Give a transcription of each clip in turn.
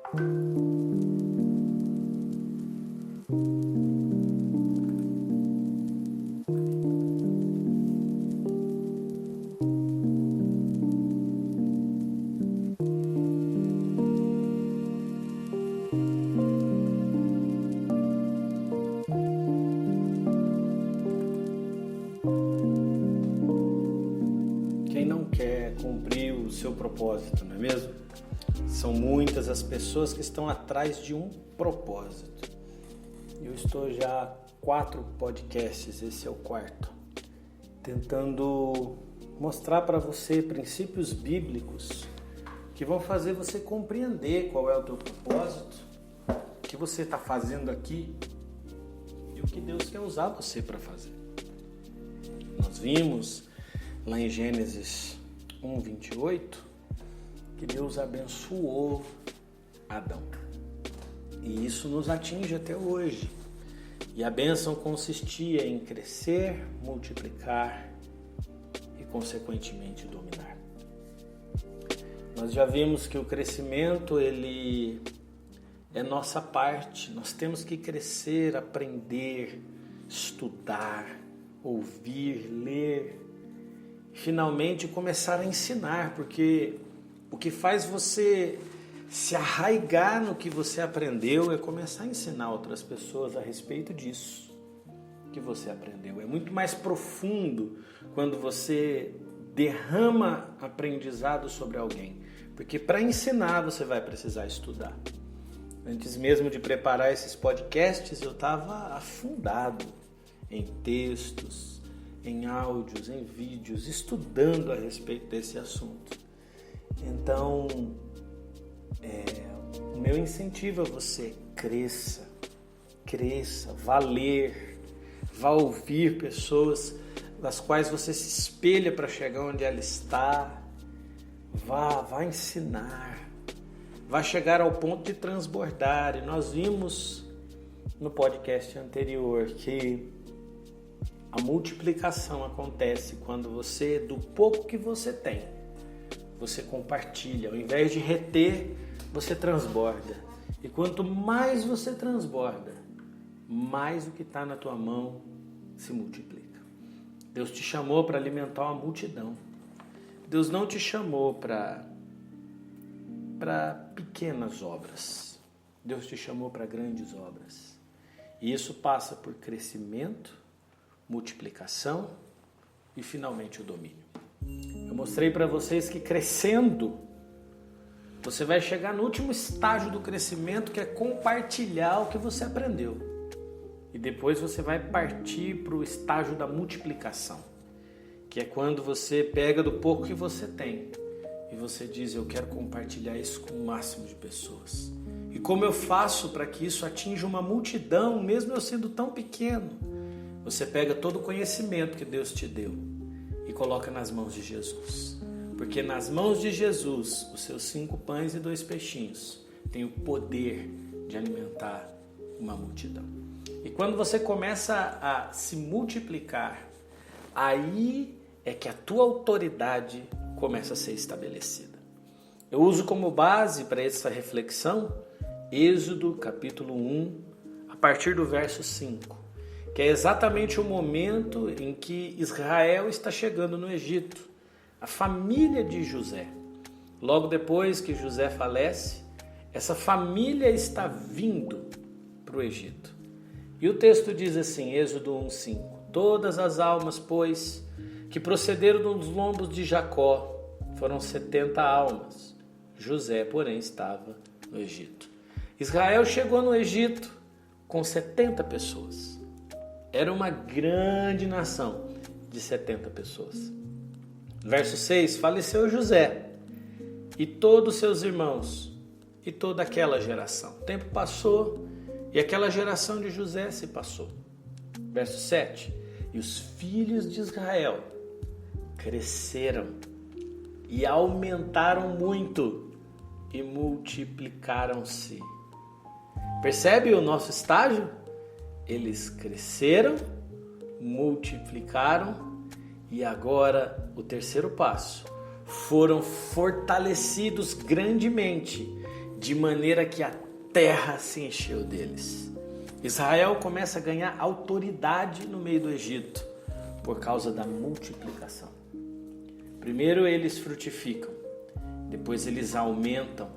Quem não quer cumprir o seu propósito, não é mesmo? São muitas as pessoas que estão atrás de um propósito. Eu estou já há 4 podcasts, esse é o 4º, tentando mostrar para você princípios bíblicos que vão fazer você compreender qual é o teu propósito, o que você está fazendo aqui e o que Deus quer usar você para fazer. Nós vimos lá em Gênesis 1:28, que Deus abençoou Adão. E isso nos atinge até hoje. E a bênção consistia em crescer, multiplicar e, consequentemente, dominar. Nós já vimos que o crescimento, ele é nossa parte. Nós temos que crescer, aprender, estudar, ouvir, ler, finalmente começar a ensinar, porque o que faz você se arraigar no que você aprendeu é começar a ensinar outras pessoas a respeito disso que você aprendeu. É muito mais profundo quando você derrama aprendizado sobre alguém, porque para ensinar você vai precisar estudar. Antes mesmo de preparar esses podcasts, eu estava afundado em textos, em áudios, em vídeos, estudando a respeito desse assunto. Então, o meu incentivo a você: cresça, vá ler, vá ouvir pessoas das quais você se espelha para chegar onde ela está, vá ensinar, vá chegar ao ponto de transbordar. E nós vimos no podcast anterior que a multiplicação acontece quando você, do pouco que você tem, você compartilha. Ao invés de reter, você transborda. E quanto mais você transborda, mais o que está na tua mão se multiplica. Deus te chamou para alimentar uma multidão. Deus não te chamou para pequenas obras. Deus te chamou para grandes obras. E isso passa por crescimento, multiplicação e finalmente o domínio. Eu mostrei para vocês que crescendo, você vai chegar no último estágio do crescimento, que é compartilhar o que você aprendeu. E depois você vai partir para o estágio da multiplicação, que é quando você pega do pouco que você tem e você diz: eu quero compartilhar isso com o máximo de pessoas. E como eu faço para que isso atinja uma multidão, mesmo eu sendo tão pequeno? Você pega todo o conhecimento que Deus te deu e coloca nas mãos de Jesus. Porque nas mãos de Jesus, os seus 5 pães e 2 peixinhos têm o poder de alimentar uma multidão. E quando você começa a se multiplicar, aí é que a tua autoridade começa a ser estabelecida. Eu uso como base para essa reflexão Êxodo capítulo 1, a partir do verso 5. Que é exatamente o momento em que Israel está chegando no Egito, a família de José. Logo depois que José falece, essa família está vindo para o Egito. E o texto diz assim, Êxodo 1:5: todas as almas, pois, que procederam dos lombos de Jacó, foram 70 almas. José, porém, estava no Egito. Israel chegou no Egito com 70 pessoas. Era uma grande nação de 70 pessoas. Verso 6, faleceu José e todos seus irmãos e toda aquela geração. O tempo passou e aquela geração de José se passou. Verso 7, e os filhos de Israel cresceram e aumentaram muito e multiplicaram-se. Percebe o nosso estágio? Eles cresceram, multiplicaram e agora o terceiro passo. Foram fortalecidos grandemente de maneira que a terra se encheu deles. Israel começa a ganhar autoridade no meio do Egito por causa da multiplicação. Primeiro eles frutificam, depois eles aumentam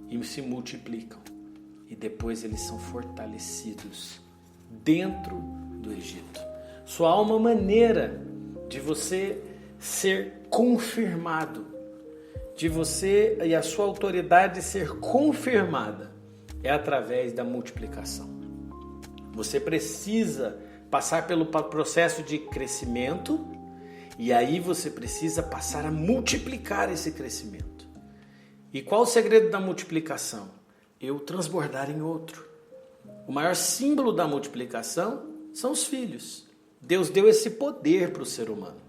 e se multiplicam, e depois eles são fortalecidos dentro do Egito. Só há uma maneira de você ser confirmado, de você e a sua autoridade ser confirmada, é através da multiplicação. Você precisa passar pelo processo de crescimento e aí você precisa passar a multiplicar esse crescimento. E qual o segredo da multiplicação? Eu transbordar em outro. O maior símbolo da multiplicação são os filhos. Deus deu esse poder para o ser humano,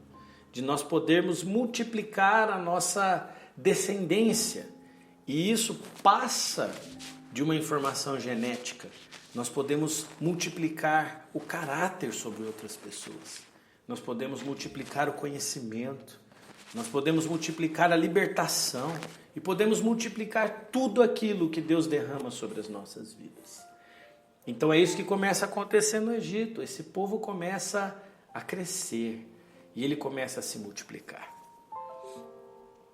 de nós podermos multiplicar a nossa descendência. E isso passa de uma informação genética. Nós podemos multiplicar o caráter sobre outras pessoas. Nós podemos multiplicar o conhecimento. Nós podemos multiplicar a libertação. E podemos multiplicar tudo aquilo que Deus derrama sobre as nossas vidas. Então é isso que começa a acontecer no Egito. Esse povo começa a crescer e ele começa a se multiplicar.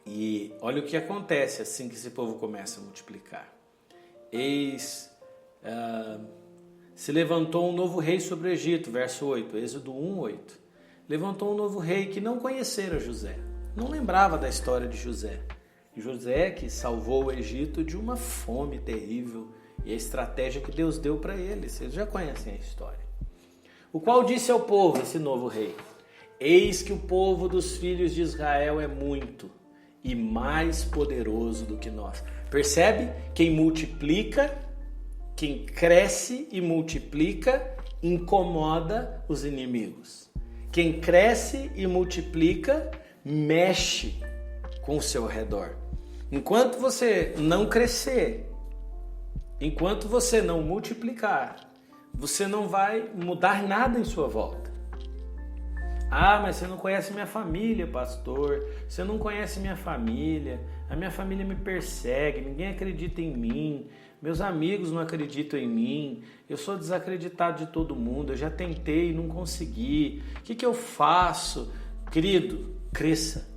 E olha o que acontece assim que esse povo começa a multiplicar. Se levantou um novo rei sobre o Egito, verso 8, Êxodo 1, 8. Levantou um novo rei que não conhecera José, não lembrava da história de José. José que salvou o Egito de uma fome terrível e a estratégia que Deus deu para ele. Vocês já conhecem a história. O qual disse ao povo, esse novo rei: eis que o povo dos filhos de Israel é muito e mais poderoso do que nós. Percebe? Quem multiplica, quem cresce e multiplica, incomoda os inimigos. Quem cresce e multiplica, mexe com o seu redor. Enquanto você não crescer, enquanto você não multiplicar, você não vai mudar nada em sua volta. Ah, mas você não conhece minha família, pastor. Você não conhece minha família. A minha família me persegue, ninguém acredita em mim. Meus amigos não acreditam em mim. Eu sou desacreditado de todo mundo. Eu já tentei e não consegui. O que eu faço? Querido, cresça.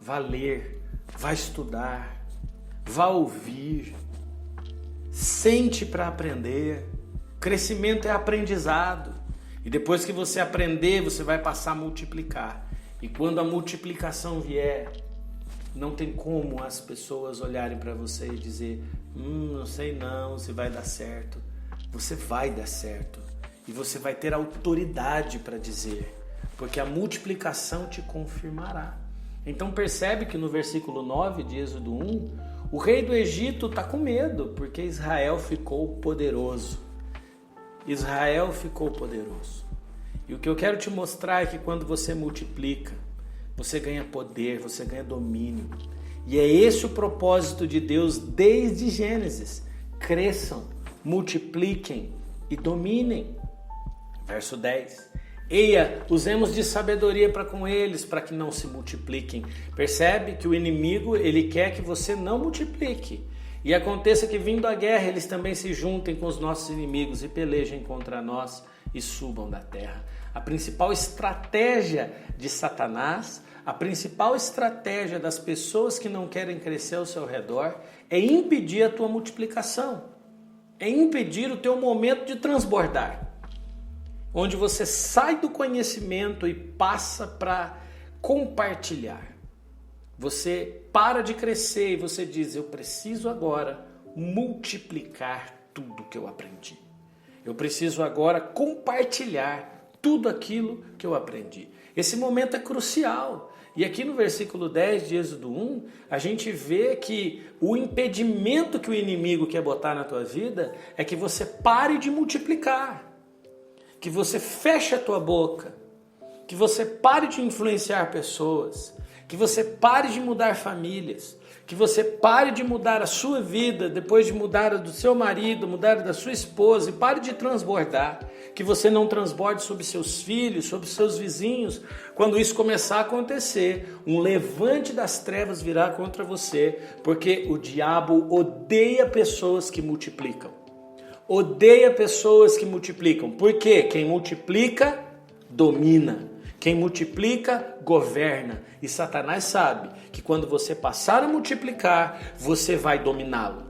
Vá ler, vá estudar, vá ouvir. Sente para aprender. Crescimento é aprendizado. E depois que você aprender, você vai passar a multiplicar. E quando a multiplicação vier, não tem como as pessoas olharem para você e dizer: não sei não se vai dar certo. Você vai dar certo. E você vai ter autoridade para dizer, porque a multiplicação te confirmará. Então percebe que no versículo 9 de Êxodo 1, o rei do Egito está com medo, porque Israel ficou poderoso. Israel ficou poderoso. E o que eu quero te mostrar é que quando você multiplica, você ganha poder, você ganha domínio. E é esse o propósito de Deus desde Gênesis. Cresçam, multipliquem e dominem. Verso 10. Eia, usemos de sabedoria para com eles, para que não se multipliquem. Percebe que o inimigo, ele quer que você não multiplique. E aconteça que, vindo a guerra, eles também se juntem com os nossos inimigos e pelejem contra nós e subam da terra. A principal estratégia de Satanás, a principal estratégia das pessoas que não querem crescer ao seu redor é impedir a tua multiplicação, é impedir o teu momento de transbordar, onde você sai do conhecimento e passa para compartilhar. Você para de crescer e você diz: eu preciso agora multiplicar tudo que eu aprendi. Eu preciso agora compartilhar tudo aquilo que eu aprendi. Esse momento é crucial. E aqui no versículo 10 de Êxodo 1, a gente vê que o impedimento que o inimigo quer botar na tua vida é que você pare de multiplicar, que você feche a tua boca, que você pare de influenciar pessoas, que você pare de mudar famílias, Que você pare de mudar a sua vida, depois de mudar a do seu marido, mudar a da sua esposa, e pare de transbordar. Que você não transborde sobre seus filhos, sobre seus vizinhos. Quando isso começar a acontecer, um levante das trevas virá contra você, porque o diabo odeia pessoas que multiplicam. Odeia pessoas que multiplicam. Por quê? Quem multiplica, domina. Quem multiplica, governa. E Satanás sabe que quando você passar a multiplicar, você vai dominá-lo.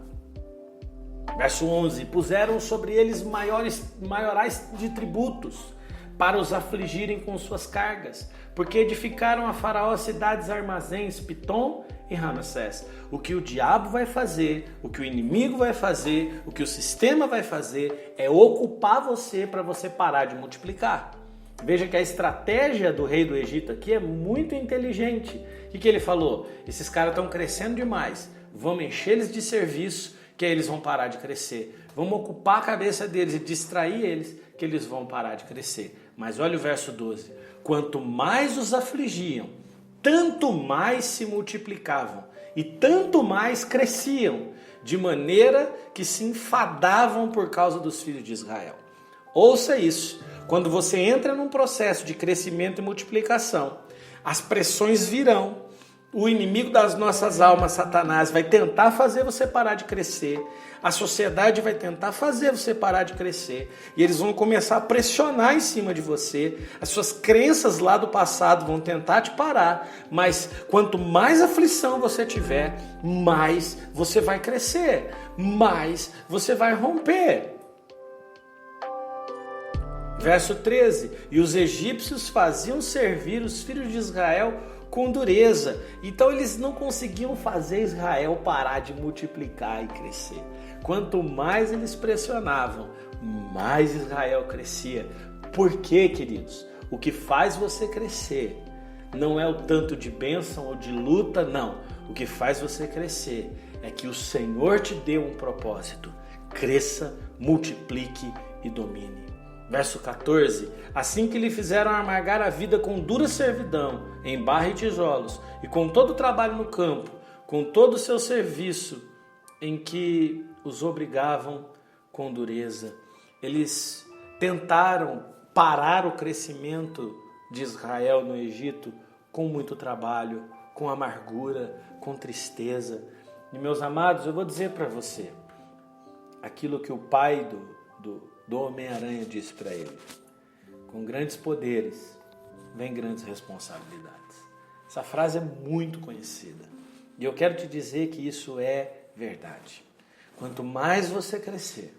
Verso 11. Puseram sobre eles maiorais de tributos, para os afligirem com suas cargas, porque edificaram a Faraó cidades armazéns, Pitom e Ramessés. O que o diabo vai fazer, o que o inimigo vai fazer, o que o sistema vai fazer, é ocupar você para você parar de multiplicar. Veja que a estratégia do rei do Egito aqui é muito inteligente. O que ele falou? Esses caras estão crescendo demais, vamos encher eles de serviço, que aí eles vão parar de crescer. Vamos ocupar a cabeça deles e distrair eles, que eles vão parar de crescer. Mas olha o verso 12. Quanto mais os afligiam, tanto mais se multiplicavam e tanto mais cresciam, de maneira que se enfadavam por causa dos filhos de Israel. Ouça isso. Quando você entra num processo de crescimento e multiplicação, as pressões virão. O inimigo das nossas almas, Satanás, vai tentar fazer você parar de crescer. A sociedade vai tentar fazer você parar de crescer. E eles vão começar a pressionar em cima de você. As suas crenças lá do passado vão tentar te parar. Mas quanto mais aflição você tiver, mais você vai crescer. Mais você vai romper. Verso 13. E os egípcios faziam servir os filhos de Israel com dureza. Então eles não conseguiam fazer Israel parar de multiplicar e crescer. Quanto mais eles pressionavam, mais Israel crescia. Por quê, queridos? O que faz você crescer não é o tanto de bênção ou de luta, não. O que faz você crescer é que o Senhor te deu um propósito. Cresça, multiplique e domine. Verso 14. Assim que lhe fizeram amargar a vida com dura servidão, em barra e tijolos, e com todo o trabalho no campo, com todo o seu serviço, em que os obrigavam com dureza. Eles tentaram parar o crescimento de Israel no Egito com muito trabalho, com amargura, com tristeza. E meus amados, eu vou dizer para você aquilo que o pai do Homem-Aranha disse para ele: com grandes poderes vem grandes responsabilidades. Essa frase é muito conhecida e eu quero te dizer que isso é verdade. Quanto mais você crescer,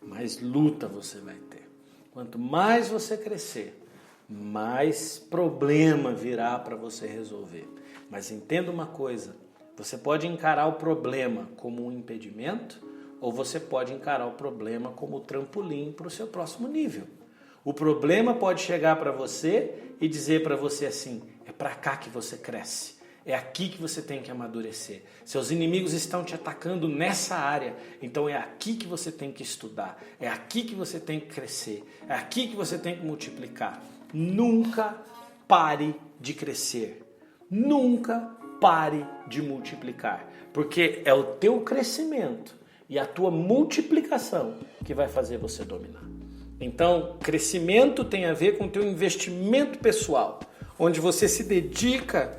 mais luta você vai ter. Quanto mais você crescer, mais problema virá para você resolver. Mas entenda uma coisa: você pode encarar o problema como um impedimento, ou você pode encarar o problema como trampolim para o seu próximo nível. O problema pode chegar para você e dizer para você assim: é para cá que você cresce, é aqui que você tem que amadurecer. Seus inimigos estão te atacando nessa área, então é aqui que você tem que estudar, é aqui que você tem que crescer, é aqui que você tem que multiplicar. Nunca pare de crescer, nunca pare de multiplicar, porque é o teu crescimento e a tua multiplicação que vai fazer você dominar. Então, crescimento tem a ver com o teu investimento pessoal, onde você se dedica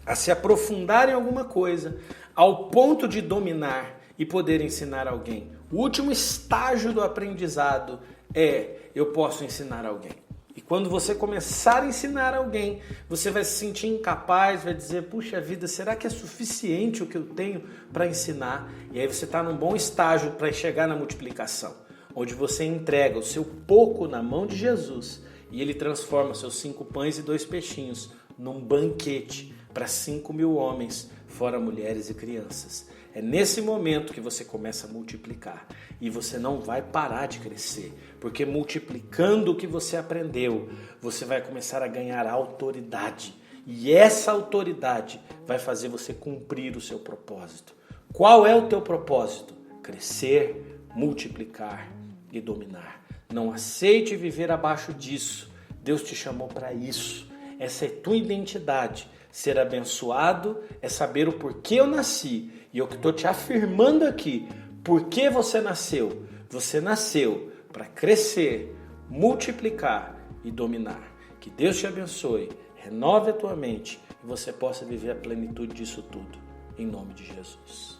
a se aprofundar em alguma coisa, ao ponto de dominar e poder ensinar alguém. O último estágio do aprendizado é: eu posso ensinar alguém. E quando você começar a ensinar alguém, você vai se sentir incapaz, vai dizer: puxa vida, será que é suficiente o que eu tenho para ensinar? E aí você está num bom estágio para chegar na multiplicação, onde você entrega o seu pouco na mão de Jesus e ele transforma seus 5 pães e 2 peixinhos num banquete para 5.000 homens, fora mulheres e crianças. É nesse momento que você começa a multiplicar e você não vai parar de crescer, porque multiplicando o que você aprendeu, você vai começar a ganhar autoridade e essa autoridade vai fazer você cumprir o seu propósito. Qual é o teu propósito? Crescer, multiplicar e dominar. Não aceite viver abaixo disso. Deus te chamou para isso. Essa é tua identidade. Ser abençoado é saber o porquê eu nasci. E eu que estou te afirmando aqui, por que você nasceu? Você nasceu para crescer, multiplicar e dominar. Que Deus te abençoe, renove a tua mente e você possa viver a plenitude disso tudo. Em nome de Jesus.